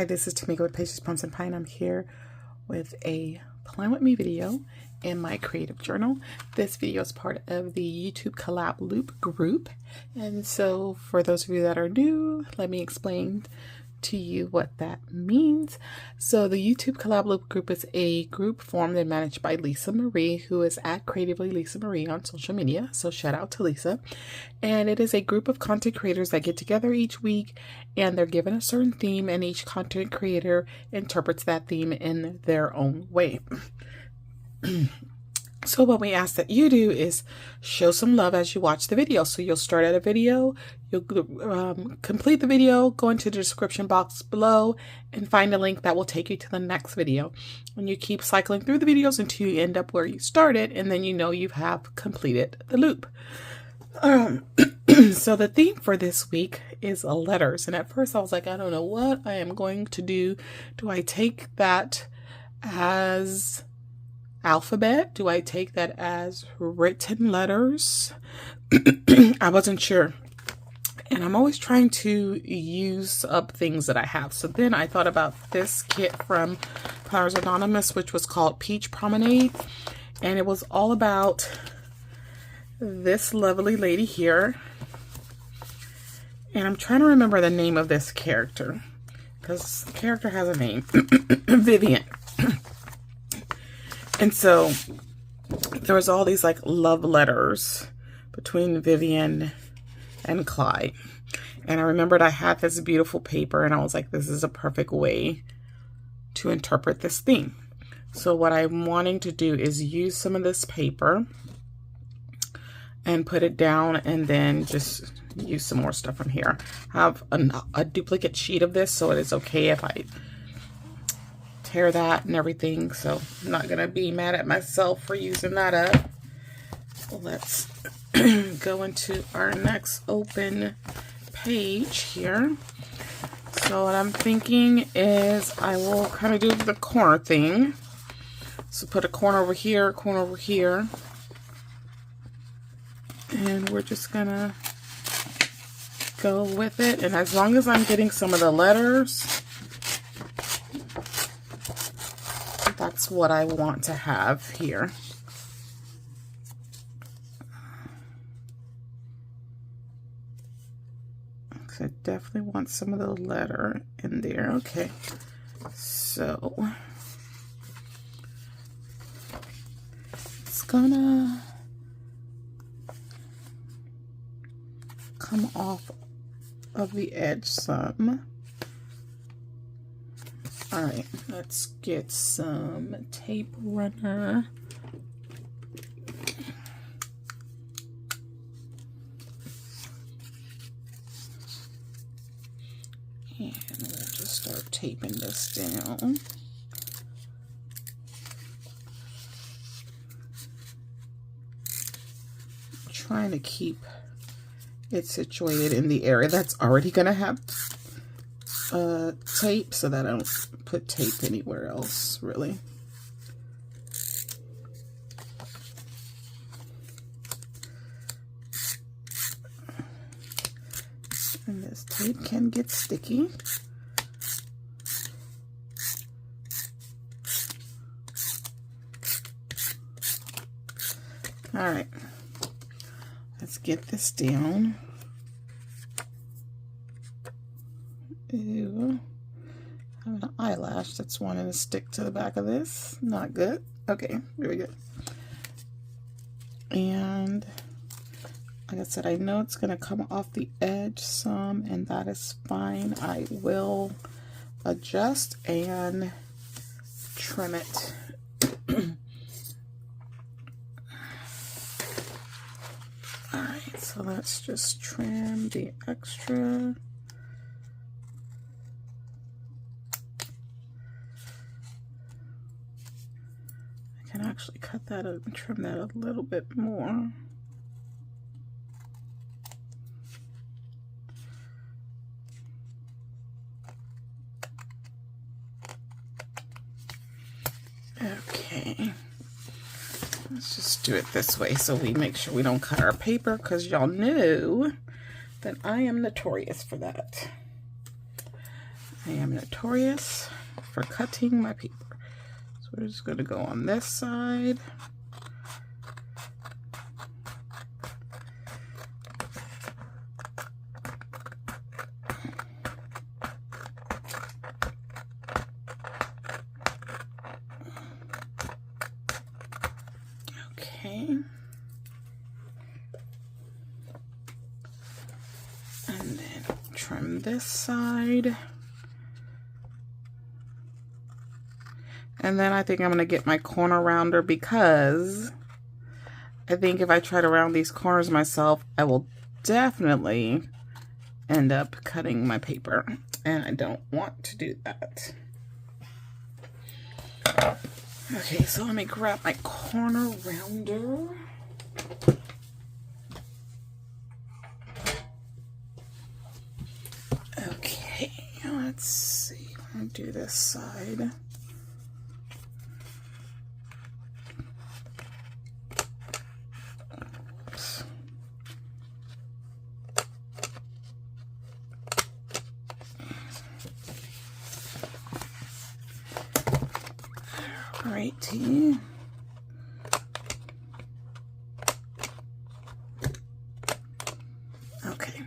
Hi, this is Tamika with Patience Pumpkin Pie. I'm here with a Plan With Me video in my creative journal. This video is part of the YouTube Collab Loop group. And so for those of you that are new, let me explain to you what that means. So the YouTube Collab Loop group is a group formed and managed by Lisa Marie, who is at Creatively Lisa Marie on social media. So shout out to Lisa. And it is a group of content creators that get together each week and they're given a certain theme, and each content creator interprets that theme in their own way. So what we ask that you do is show some love as you watch the video. So you'll start at a video, you'll complete the video, go into the description box below and find a link that will take you to the next video. And you keep cycling through the videos until you end up where you started, and then you know you have completed the loop. So the theme for this week is letters. And at first I was like, I don't know what I am going to do. Do I take that as alphabet? Do I take that as written letters? I wasn't sure. And I'm always trying to use up things that I have. So then I thought about this kit from Planners Anonymous, which was called Peach Promenade. And it was all about this lovely lady here. And I'm trying to remember the name of this character, because the character has a name. Vivian. And so there was all these like love letters between Vivian and Clyde. And I remembered I had this beautiful paper and I was like, this is a perfect way to interpret this theme. So what I'm wanting to do is use some of this paper and put it down, and then just use some more stuff from here. I have a duplicate sheet of this, so it is okay if I tear that and everything. So I'm not gonna be mad at myself for using that up. Let's go into our next open page here. So what I'm thinking is I will kind of do the corner thing. So put a corner over here, corner over here. And we're just gonna go with it. And as long as I'm getting some of the letters, that's what I want to have here. So I definitely want some of the letter in there. Okay, so it's gonna come off of the edge some. All right, let's get some tape runner. And we'll just start taping this down. I'm trying to keep it situated in the area that's already going to have tape, so that I don't put tape anywhere else, really. And this tape can get sticky. All right, let's get this down. Ew. I have an eyelash that's wanting to stick to the back of this. Not good. Okay, very good. And like I said, I know it's going to come off the edge some, and that is fine. I will adjust and trim it. Alright, so let's just trim the extra. I can actually cut that and trim that a little bit more. Okay, let's just do it this way so we make sure we don't cut our paper, because y'all know that I am notorious for that. I am notorious for cutting my paper. So we're just going to go on this side. Okay. And then trim this side. And then I think I'm going to get my corner rounder, because I think if I try to round these corners myself, I will definitely end up cutting my paper. And I don't want to do that. Okay, so let me grab my corner rounder. Okay, let's see. I'm going to do this side. Oops. Alrighty. Okay,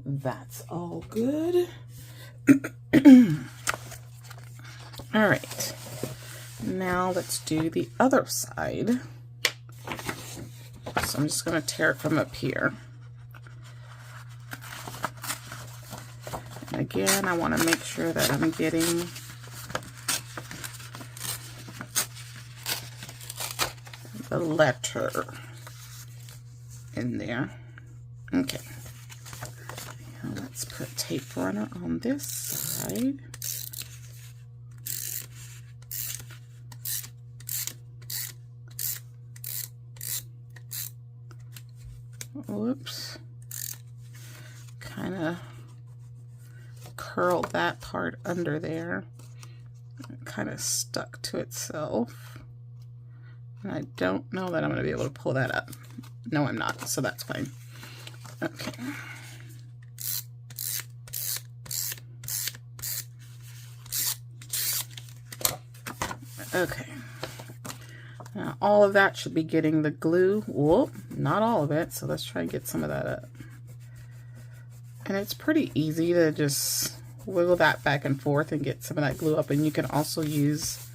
that's all good. All right, now let's do the other side. So I'm just going to tear it from up here. And again, I want to make sure that I'm getting the letter in there. Okay. Now let's put tape runner on this side. Whoops. Kind of curled that part under there. It kind of stuck to itself. And I don't know that I'm going to be able to pull that up. No, I'm not, so that's fine. Okay. Okay. Now, all of that should be getting the glue. Whoop, not all of it, so let's try and get some of that up. And it's pretty easy to just wiggle that back and forth and get some of that glue up. And you can also use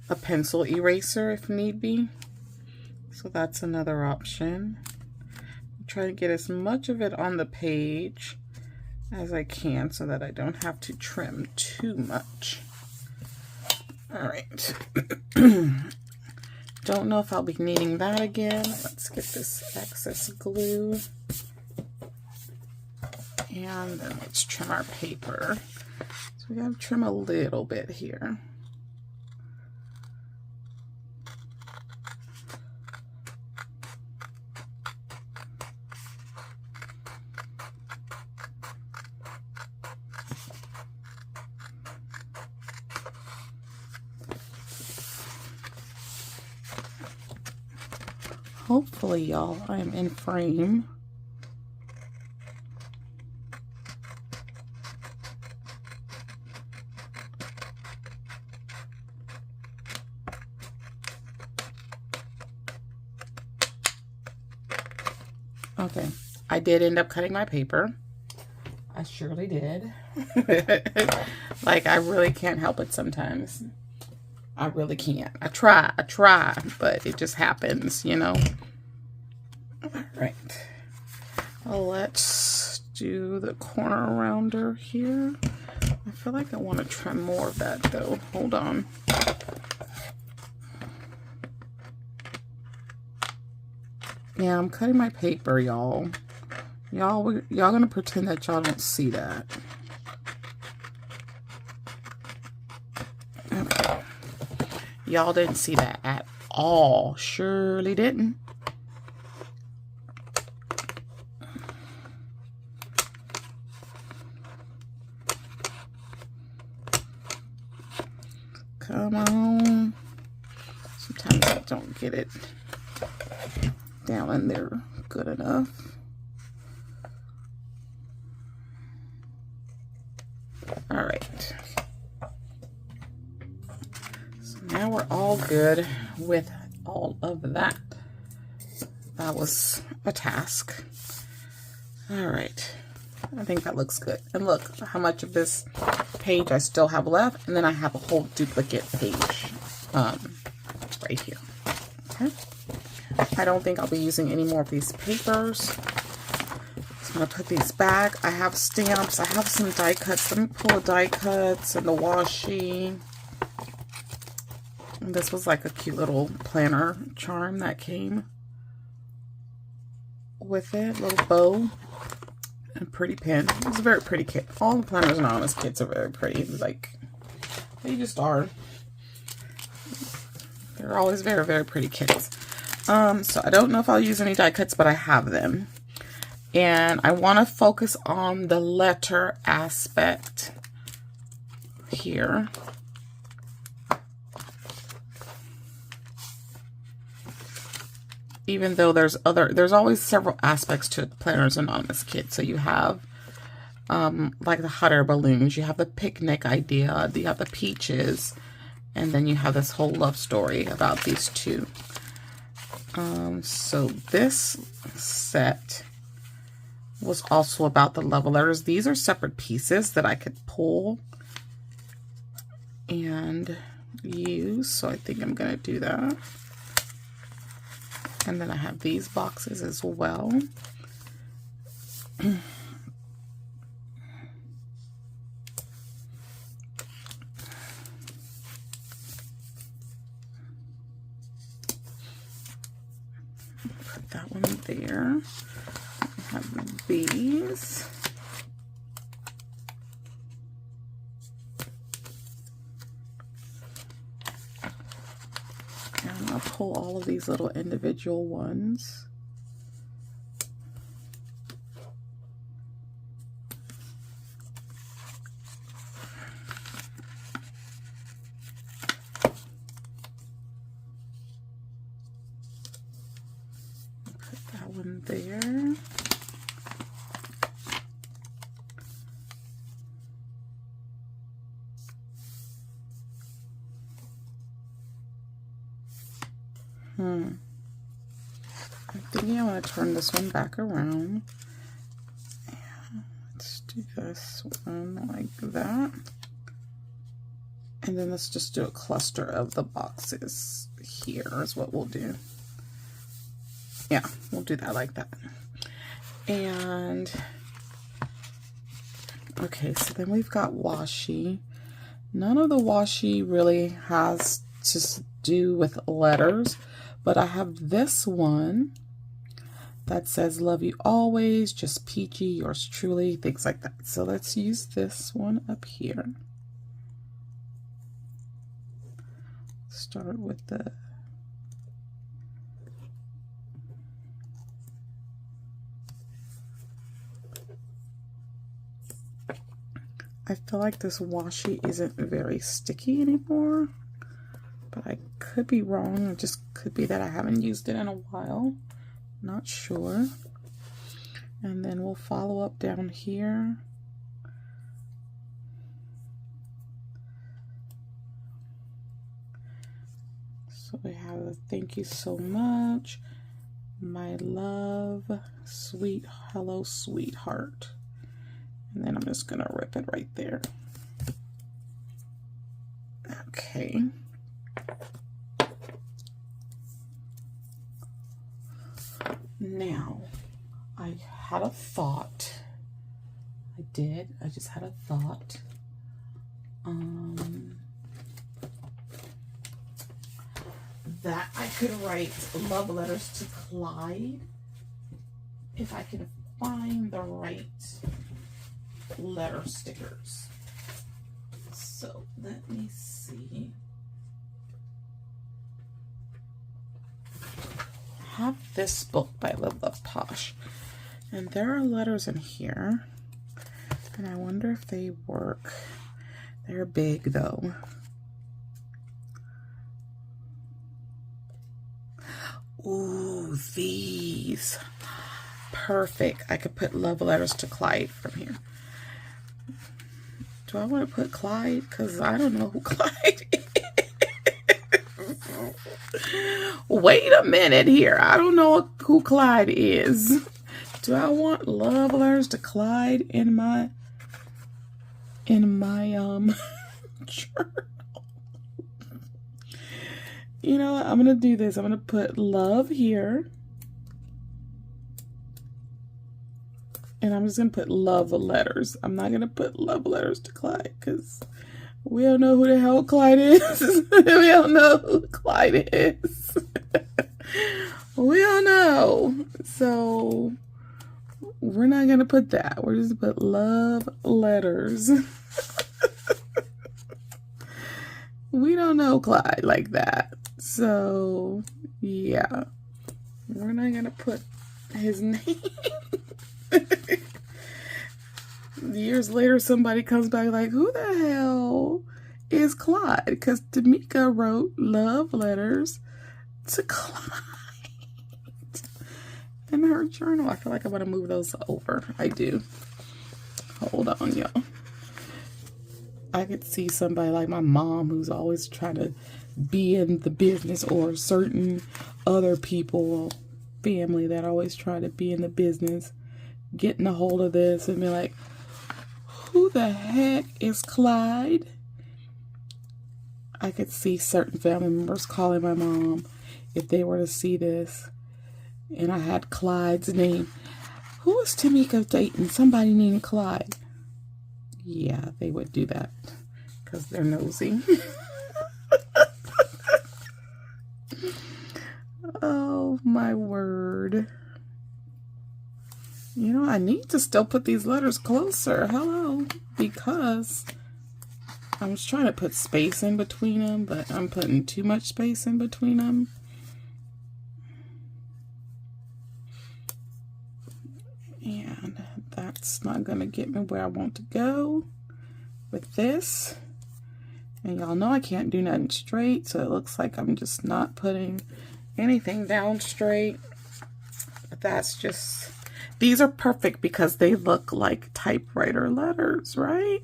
a pencil eraser if need be. So that's another option. Try to get as much of it on the page as I can so that I don't have to trim too much. All right. Don't know if I'll be needing that again. Let's get this excess glue. And then let's trim our paper. So we gotta trim a little bit here. Hopefully, y'all, I am in frame. Okay, I did end up cutting my paper. I surely did. Like, I really can't help it sometimes. I really can't. I try, but it just happens, you know? All right. Well, let's do the corner rounder here. I feel like I want to trim more of that, though. Hold on. Yeah, I'm cutting my paper, y'all. Y'all gonna pretend that y'all don't see that. Okay. Y'all didn't see that at all. Surely didn't. Come on. Sometimes I don't get it down in there good enough. All right. So now we're all good with all of that. That was a task. All right. I think that looks good. And look how much of this page I still have left. And then I have a whole duplicate page right here. Okay. I don't think I'll be using any more of these papers. So I'm going to put these back. I have stamps. I have some die cuts. Let me pull the die cuts and the washi. And this was like a cute little planner charm that came with it. Little bow. A pretty pen. It's a very pretty kit. All the Planners Anonymous kits are very pretty. Like, they just are. They're always very, very pretty kits. So I don't know if I'll use any die cuts, but I have them. And I want to focus on the letter aspect here. Even though there's always several aspects to Planners Anonymous kit. So you have like the hot air balloons, you have the picnic idea, you have the peaches, and then you have this whole love story about these two. So this set was also about the love letters. These are separate pieces that I could pull and use. So I think I'm going to do that. And then I have these boxes as well. Put that one there. I have these. And I'll pull all of these little individual ones. Put that one there. I'm thinking I want to turn this one back around. Let's do this one like that. And then let's just do a cluster of the boxes here is what we'll do. Yeah, we'll do that like that. And, okay, so then we've got washi. None of the washi really has to do with letters. But I have this one that says, love you always, just peachy, yours truly, things like that. So let's use this one up here. Start with the I feel like this washi isn't very sticky anymore. But I could be wrong. It just could be that I haven't used it in a while. Not sure. And then we'll follow up down here. So we have a thank you so much. My love, sweet, hello, sweetheart. And then I'm just going to rip it right there. Okay. Now, I had a thought. I just had a thought. That I could write love letters to Clyde if I can find the right letter stickers. So let me see. I have this book by Live Love Posh, and there are letters in here, and I wonder if they work. They're big though. Ooh, these. Perfect. I could put love letters to Clyde from here. Do I want to put Clyde? Because I don't know who Clyde is. Wait a minute here. I don't know who Clyde is. Do I want love letters to Clyde in my journal? You know what? I'm going to do this. I'm going to put love here. And I'm just going to put love letters. I'm not going to put love letters to Clyde because we don't know who the hell Clyde is. We don't know who Clyde is. We don't know. So we're not going to put that. We're just going to put love letters. We don't know Clyde like that. So yeah, we're not going to put his name. Years later, somebody comes back like, who the hell is Clyde? Because Tamika wrote love letters to Clyde in her journal. I feel like I want to move those over. I do. Hold on, y'all. I could see somebody like my mom who's always trying to be in the business, or certain other people, family that always try to be in the business, getting a hold of this and be like, who the heck is Clyde? I could see certain family members calling my mom if they were to see this and I had Clyde's name. Who is Tamika dating? Somebody named Clyde. Yeah, they would do that because they're nosy. Oh my word. You know, I need to still put these letters closer. Hello. Because I was trying to put space in between them, but I'm putting too much space in between them. And that's not going to get me where I want to go with this. And y'all know I can't do nothing straight, so it looks like I'm just not putting anything down straight. But that's just... These are perfect because they look like typewriter letters, right?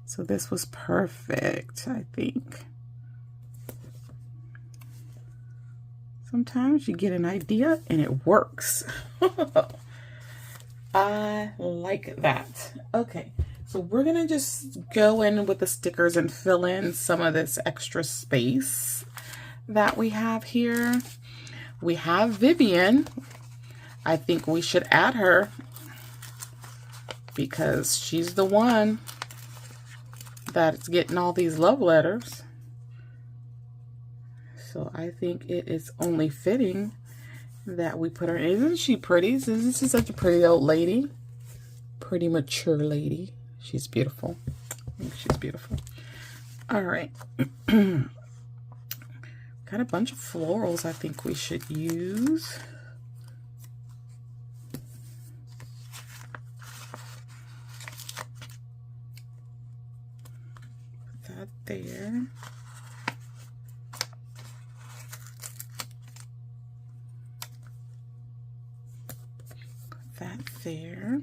So this was perfect, I think. Sometimes you get an idea and it works. I like that. Okay, so we're going to just go in with the stickers and fill in some of this extra space that we have here. We have Vivian. I think we should add her because she's the one that's getting all these love letters. So I think it is only fitting that we put her in. Isn't she pretty? Isn't she such a pretty old lady? Pretty mature lady. She's beautiful. I think she's beautiful. All right. Got a bunch of florals I think we should use. That there. Put that there.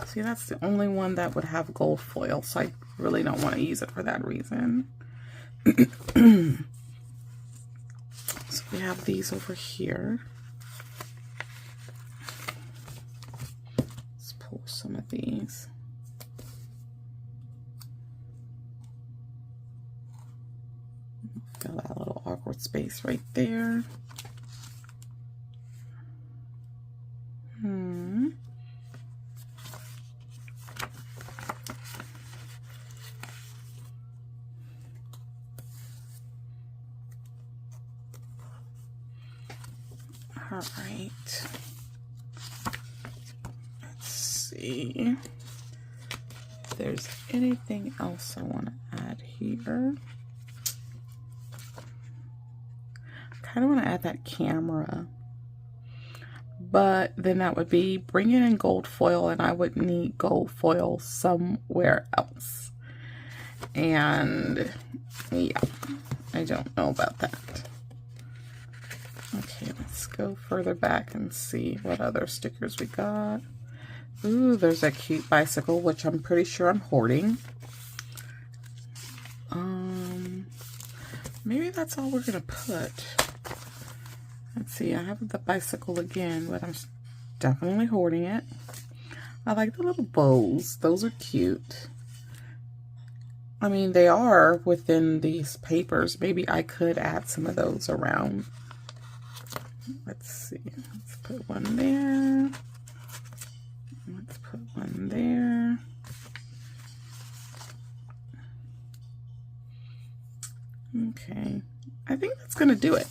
See, that's the only one that would have gold foil, so I really don't want to use it for that reason. So we have these over here. Pull some of these. Fill that little awkward space right there. All right. Let's see if there's anything else I want to add here. I kind of want to add that camera, but then that would be bringing in gold foil, and I would need gold foil somewhere else. And yeah, I don't know about that. Okay, let's go further back and see what other stickers we got. Ooh, there's a cute bicycle, which I'm pretty sure I'm hoarding. Maybe that's all we're gonna put. Let's see, I have the bicycle again, but I'm definitely hoarding it. I like the little bows. Those are cute. I mean, they are within these papers. Maybe I could add some of those around. Let's see. Let's put one there. Let's put one there. Okay. I think that's going to do it.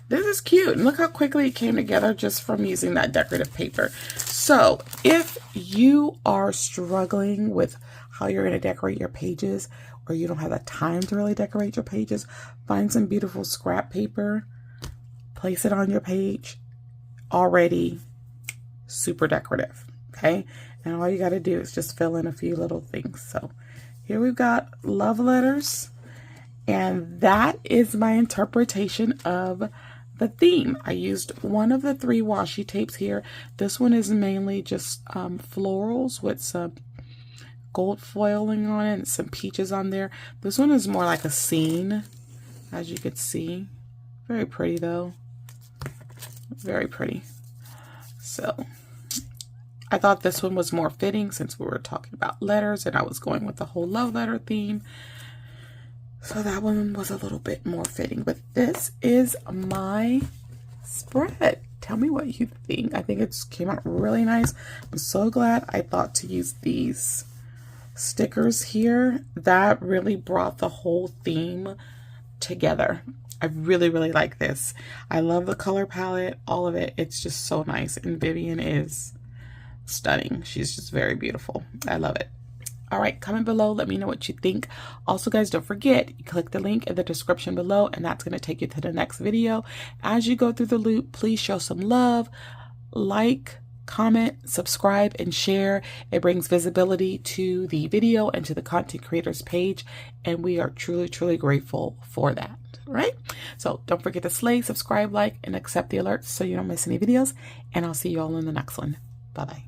This is cute. And look how quickly it came together just from using that decorative paper. So if you are struggling with how you're going to decorate your pages, or you don't have the time to really decorate your pages, find some beautiful scrap paper, place it on your page, already super decorative, okay? And all you got to do is just fill in a few little things. So here we've got love letters, and that is my interpretation of the theme. I used one of the 3 washi tapes here. This one is mainly just florals with some gold foiling on it and some peaches on there. This one is more like a scene, as you could see. Very pretty though. Very pretty. So I thought this one was more fitting since we were talking about letters and I was going with the whole love letter theme. So that one was a little bit more fitting. But this is my spread. Tell me what you think. I think it came out really nice. I'm so glad I thought to use these stickers here. That really brought the whole theme together. I really, really like this. I love the color palette, all of it. It's just so nice. And Vivian is stunning. She's just very beautiful. I love it. All right, comment below. Let me know what you think. Also, guys, don't forget, you click the link in the description below, and that's going to take you to the next video. As you go through the loop, please show some love. Like, comment, subscribe, and share. It brings visibility to the video and to the content creators page, and we are truly, truly grateful for that. Right? So don't forget to slay, subscribe, like, and accept the alerts so you don't miss any videos. And I'll see you all in the next one. Bye-bye.